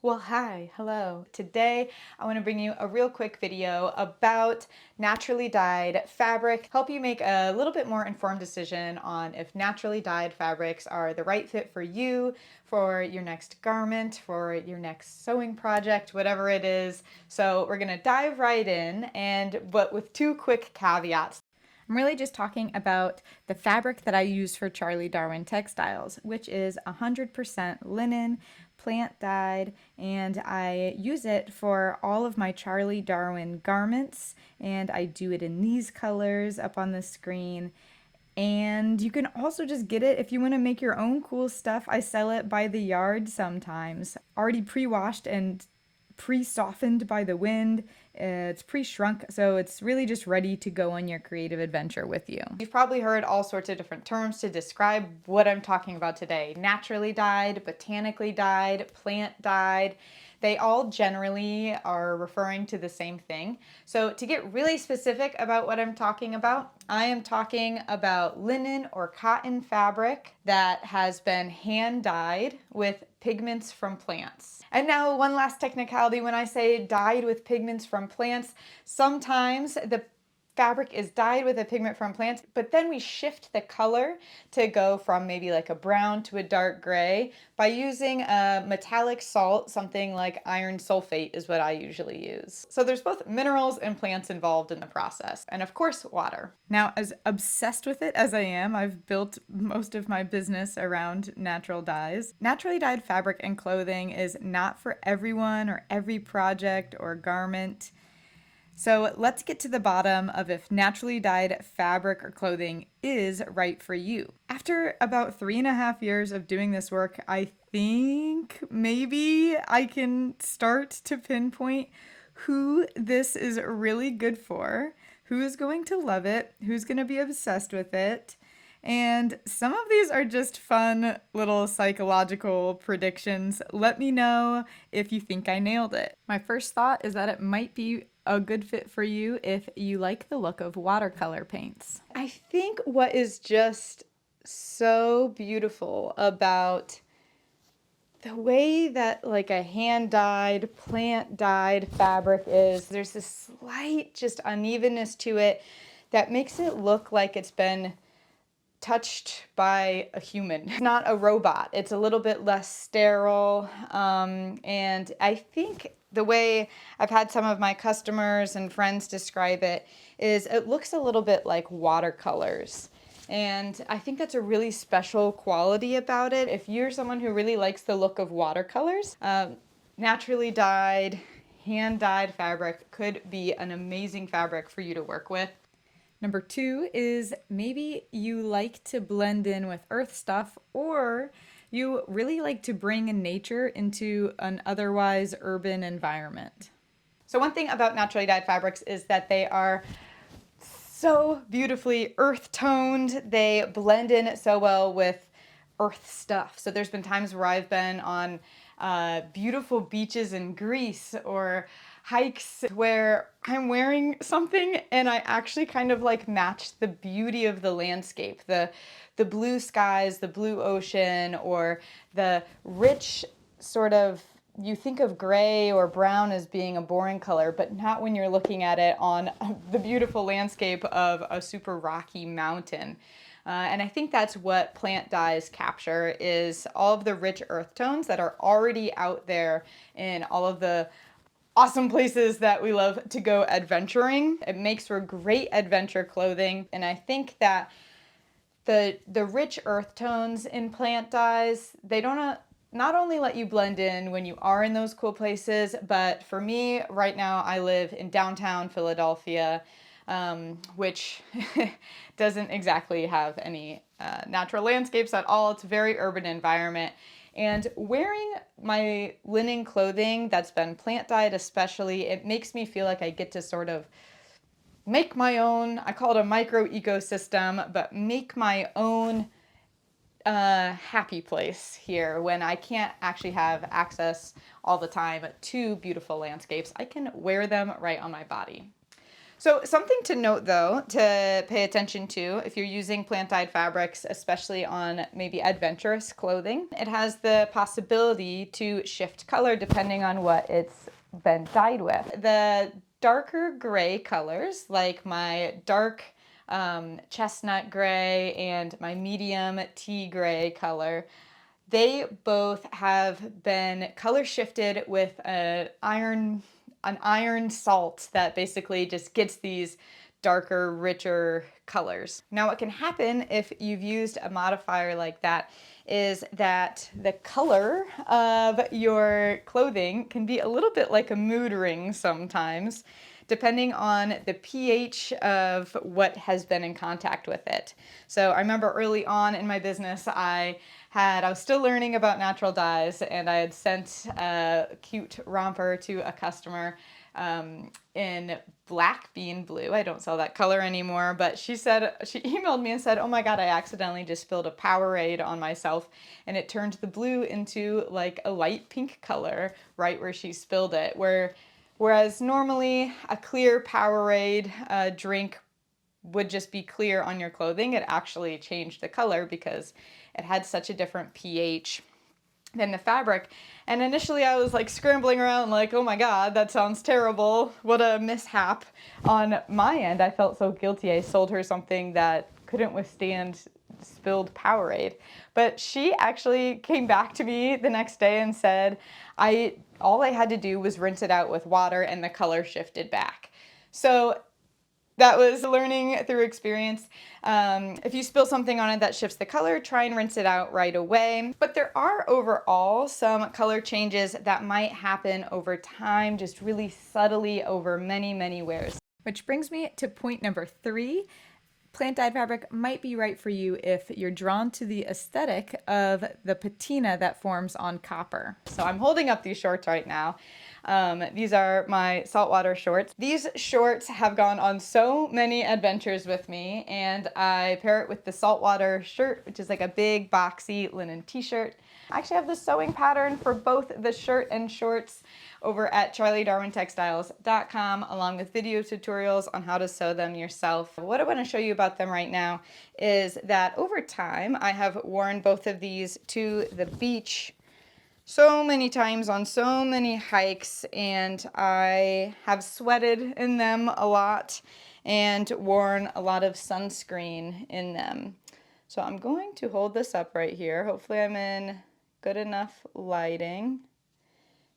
Well, hi, hello. Today I want to bring you a real quick video about naturally dyed fabric, help you make a little bit more informed decision on if naturally dyed fabrics are the right fit for you, for your next garment, for your next sewing project, whatever it is. So we're going to dive right in, but with two quick caveats. I'm really just talking about the fabric that I use for Charlie Darwin Textiles, which is 100% linen, plant dyed, and I use it for all of my Charlie Darwin garments, and I do it in these colors up on the screen. And you can also just get it if you want to make your own cool stuff. I sell it by the yard sometimes, already pre-washed and pre-softened by the wind. It's pre-shrunk, so it's really just ready to go on your creative adventure with you. You've probably heard all sorts of different terms to describe what I'm talking about today. Naturally dyed, botanically dyed, plant dyed. They all generally are referring to the same thing. So to get really specific about what I'm talking about, I am talking about linen or cotton fabric that has been hand dyed with pigments from plants. And now one last technicality: when I say dyed with pigments from plants, sometimes the fabric is dyed with a pigment from plants, but then we shift the color to go from maybe like a brown to a dark gray by using a metallic salt. Something like iron sulfate is what I usually use. So there's both minerals and plants involved in the process, and of course water. Now, as obsessed with it as I am, I've built most of my business around natural dyes. Naturally dyed fabric and clothing is not for everyone or every project or garment. So let's get to the bottom of if naturally dyed fabric or clothing is right for you. After about 3.5 years of doing this work, I think maybe I can start to pinpoint who this is really good for, who is going to love it, who's going to be obsessed with it. And some of these are just fun little psychological predictions. Let me know if you think I nailed it. My first thought is that it might be a good fit for you if you like the look of watercolor paints. I think what is just so beautiful about the way that like a hand-dyed, plant-dyed fabric is, there's this slight just unevenness to it that makes it look like it's been touched by a human. It's not a robot. It's a little bit less sterile. And I think the way I've had some of my customers and friends describe it is it looks a little bit like watercolors. And I think that's a really special quality about it. If you're someone who really likes the look of watercolors, naturally dyed, hand-dyed fabric could be an amazing fabric for you to work with. Number 2 is maybe you like to blend in with earth stuff, or you really like to bring nature into an otherwise urban environment. So one thing about naturally dyed fabrics is that they are so beautifully earth toned. They blend in so well with earth stuff. So there's been times where I've been on beautiful beaches in Greece or hikes where I'm wearing something and I actually kind of like match the beauty of the landscape, the blue skies, the blue ocean, or the rich sort of, you think of gray or brown as being a boring color, but not when you're looking at it on the beautiful landscape of a super rocky mountain. And I think that's what plant dyes capture, is all of the rich earth tones that are already out there in all of the awesome places that we love to go adventuring. It makes for great adventure clothing. And I think that the rich earth tones in plant dyes, they don't not only let you blend in when you are in those cool places, but for me right now, I live in downtown Philadelphia, which doesn't exactly have any natural landscapes at all. It's a very urban environment. And wearing my linen clothing that's been plant dyed especially, it makes me feel like I get to sort of make my own, I call it a micro ecosystem, but make my own happy place here. When I can't actually have access all the time to beautiful landscapes, I can wear them right on my body. So something to note though, to pay attention to if you're using plant-dyed fabrics, especially on maybe adventurous clothing, it has the possibility to shift color depending on what it's been dyed with. The darker gray colors, like my dark chestnut gray and my medium tea gray color, they both have been color shifted with an iron salt that basically just gets these darker, richer colors. Now, what can happen if you've used a modifier like that is that the color of your clothing can be a little bit like a mood ring sometimes, depending on the pH of what has been in contact with it. So I remember early on in my business, I was still learning about natural dyes, and I had sent a cute romper to a customer in black bean blue. I don't sell that color anymore, but she emailed me and said, oh my God, I accidentally just spilled a Powerade on myself, and it turned the blue into like a light pink color right where she spilled it. Whereas normally a clear Powerade drink would just be clear on your clothing, it actually changed the color because it had such a different pH than the fabric. And initially I was like scrambling around like, oh my God, that sounds terrible. What a mishap on my end. I felt so guilty. I sold her something that couldn't withstand spilled Powerade. But she actually came back to me the next day and said, all I had to do was rinse it out with water and the color shifted back. So that was learning through experience. If you spill something on it that shifts the color, try and rinse it out right away. But there are overall some color changes that might happen over time, just really subtly over many, many wears. Which brings me to point number 3. Plant-dyed fabric might be right for you if you're drawn to the aesthetic of the patina that forms on copper. So I'm holding up these shorts right now. These are my saltwater shorts. These shorts have gone on so many adventures with me, and I pair it with the saltwater shirt, which is like a big boxy linen t-shirt. I actually have the sewing pattern for both the shirt and shorts over at charliedarwintextiles.com, along with video tutorials on how to sew them yourself. What I want to show you about them right now is that over time I have worn both of these to the beach so many times on so many hikes, and I have sweated in them a lot and worn a lot of sunscreen in them. So I'm going to hold this up right here. Hopefully I'm in good enough lighting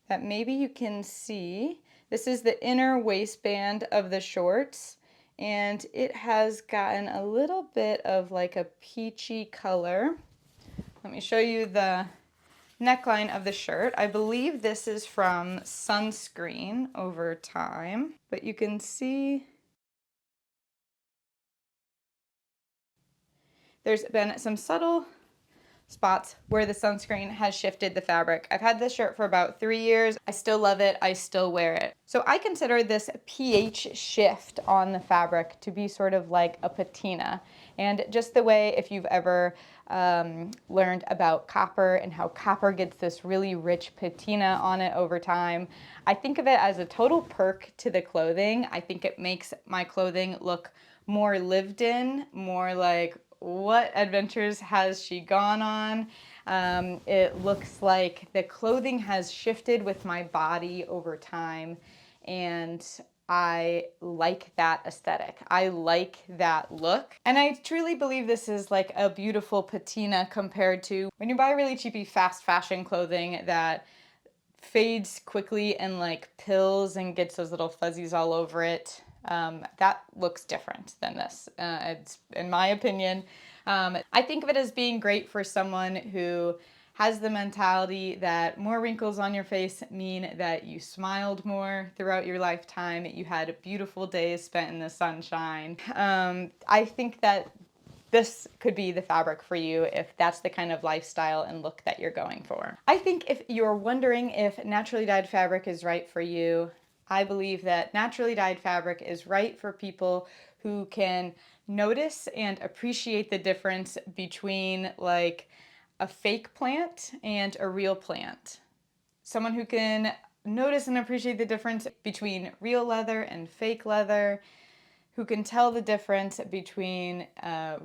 that maybe you can see. This is the inner waistband of the shorts, and it has gotten a little bit of like a peachy color. Let me show you the neckline of the shirt. I believe this is from sunscreen over time, but you can see there's been some subtle spots where the sunscreen has shifted the fabric. I've had this shirt for about 3 years. I still love it. I still wear it. So I consider this pH shift on the fabric to be sort of like a patina. And just the way, if you've ever learned about copper and how copper gets this really rich patina on it over time, I think of it as a total perk to the clothing. I think it makes my clothing look more lived in, more like, what adventures has she gone on? It looks like the clothing has shifted with my body over time, and I like that aesthetic. I like that look. And I truly believe this is like a beautiful patina compared to when you buy really cheapy fast fashion clothing that fades quickly and like pills and gets those little fuzzies all over it. That looks different than this. It's, in my opinion, I think of it as being great for someone who has the mentality that more wrinkles on your face mean that you smiled more throughout your lifetime, you had beautiful days spent in the sunshine. I think that this could be the fabric for you if that's the kind of lifestyle and look that you're going for. I think if you're wondering if naturally dyed fabric is right for you, I believe that naturally dyed fabric is right for people who can notice and appreciate the difference between like a fake plant and a real plant. Someone who can notice and appreciate the difference between real leather and fake leather. who can tell the difference between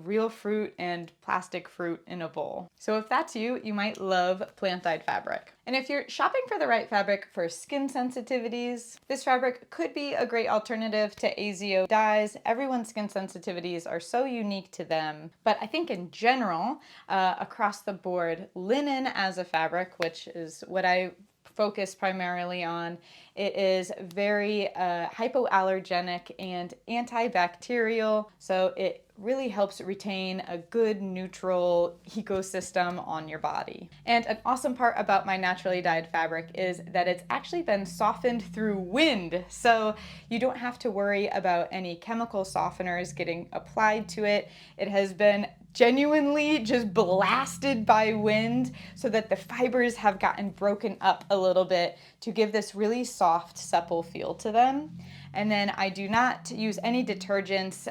real fruit and plastic fruit in a bowl. So if that's you, you might love plant-dyed fabric. And if you're shopping for the right fabric for skin sensitivities, this fabric could be a great alternative to AZO dyes. Everyone's skin sensitivities are so unique to them. But I think in general, across the board, linen as a fabric, which is what I focus primarily on, it is very hypoallergenic and antibacterial, so it really helps retain a good neutral ecosystem on your body. And an awesome part about my naturally dyed fabric is that it's actually been softened through wind, so you don't have to worry about any chemical softeners getting applied to it. It has been genuinely just blasted by wind so that the fibers have gotten broken up a little bit to give this really soft, supple feel to them. And then I do not use any detergents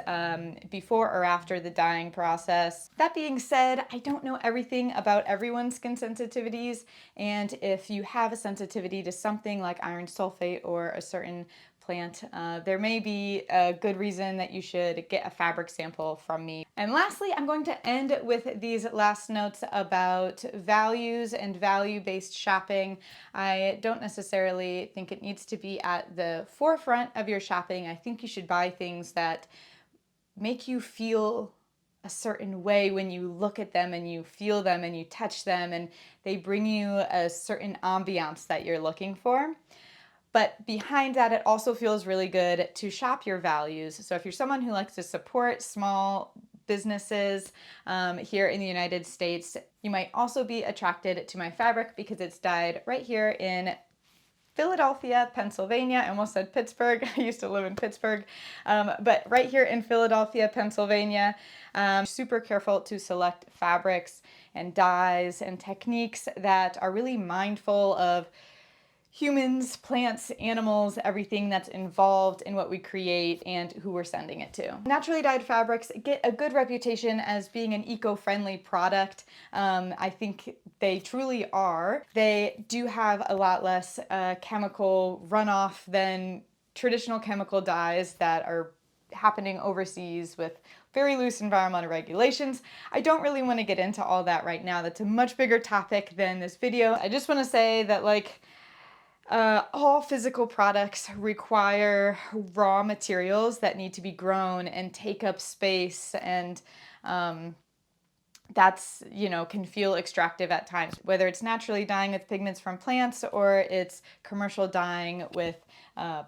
before or after the dyeing process. That being said, I don't know everything about everyone's skin sensitivities, and if you have a sensitivity to something like iron sulfate or a certain plant, there may be a good reason that you should get a fabric sample from me. And lastly, I'm going to end with these last notes about values and value-based shopping. I don't necessarily think it needs to be at the forefront of your shopping. I think you should buy things that make you feel a certain way when you look at them and you feel them and you touch them, and they bring you a certain ambiance that you're looking for. But behind that, it also feels really good to shop your values. So if you're someone who likes to support small businesses here in the United States, you might also be attracted to my fabric because it's dyed right here in Philadelphia, Pennsylvania. I almost said Pittsburgh. I used to live in Pittsburgh, but right here in Philadelphia, Pennsylvania. Super careful to select fabrics and dyes and techniques that are really mindful of humans, plants, animals, everything that's involved in what we create and who we're sending it to. Naturally dyed fabrics get a good reputation as being an eco-friendly product. I think they truly are. They do have a lot less chemical runoff than traditional chemical dyes that are happening overseas with very loose environmental regulations. I don't really want to get into all that right now. That's a much bigger topic than this video. I just want to say that, like, all physical products require raw materials that need to be grown and take up space, and that's, you know, can feel extractive at times, whether it's naturally dyeing with pigments from plants or it's commercial dyeing with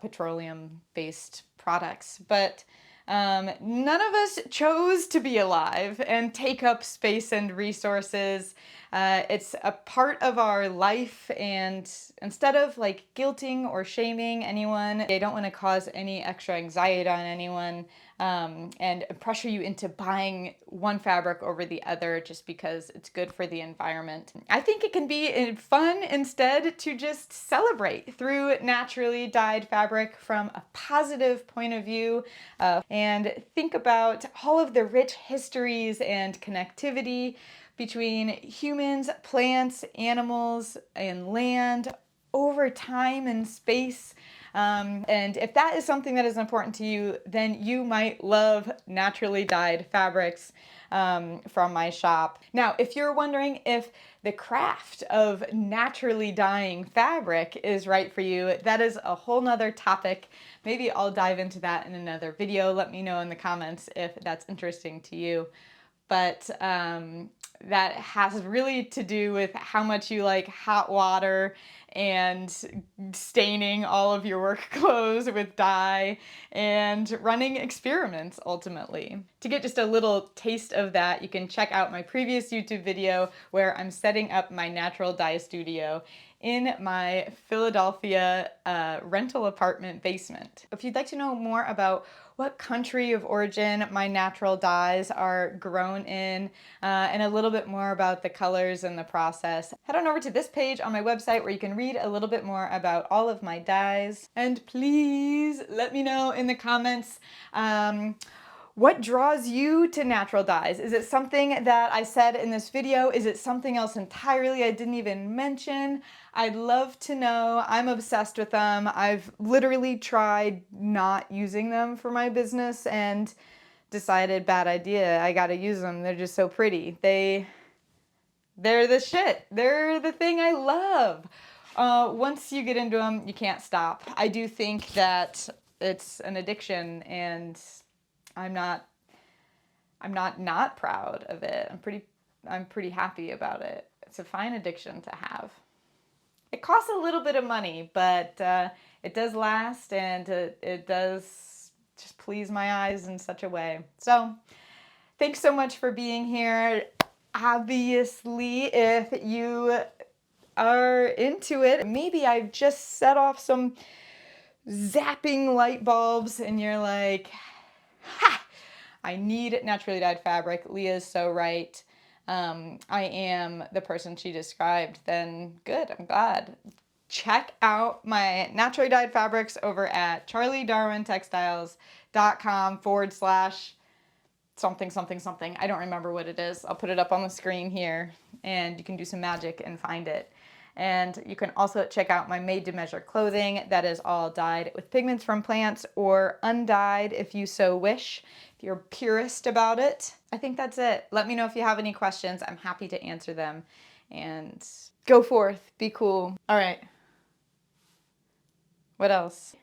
petroleum-based products. But none of us chose to be alive and take up space and resources. It's a part of our life, and instead of like guilting or shaming anyone, I don't want to cause any extra anxiety on anyone and pressure you into buying one fabric over the other just because it's good for the environment. I think it can be fun instead to just celebrate through naturally dyed fabric from a positive point of view and think about all of the rich histories and connectivity between humans, plants, animals, and land over time and space. And if that is something that is important to you, then you might love naturally dyed fabrics from my shop. Now, if you're wondering if the craft of naturally dyeing fabric is right for you, that is a whole nother topic. Maybe I'll dive into that in another video. Let me know in the comments if that's interesting to you. But that has really to do with how much you like hot water and staining all of your work clothes with dye and running experiments ultimately. To get just a little taste of that, you can check out my previous YouTube video where I'm setting up my natural dye studio in my Philadelphia rental apartment basement. If you'd like to know more about what country of origin my natural dyes are grown in, and a little bit more about the colors and the process, head on over to this page on my website where you can read a little bit more about all of my dyes. And please let me know in the comments What draws you to natural dyes? Is it something that I said in this video? Is it something else entirely I didn't even mention? I'd love to know. I'm obsessed with them. I've literally tried not using them for my business and decided, bad idea, I gotta use them. They're just so pretty. They're the shit. They're the thing I love. Once you get into them, you can't stop. I do think that it's an addiction, and I'm not proud of it. I'm pretty happy about it. It's a fine addiction to have. It costs a little bit of money, but it does last, and it does just please my eyes in such a way. So thanks so much for being here. Obviously, if you are into it, maybe I've just set off some zapping light bulbs and you're like, ha, I need naturally dyed fabric. Leah's so right. I am the person she described. Then good, I'm glad. Check out my naturally dyed fabrics over at charliedarwintextiles.com/something, something, something. I don't remember what it is. I'll put it up on the screen here and you can do some magic and find it. And you can also check out my made-to-measure clothing that is all dyed with pigments from plants or undyed if you so wish, if you're a purist about it. I think that's it. Let me know if you have any questions. I'm happy to answer them. And go forth, be cool. All right. What else?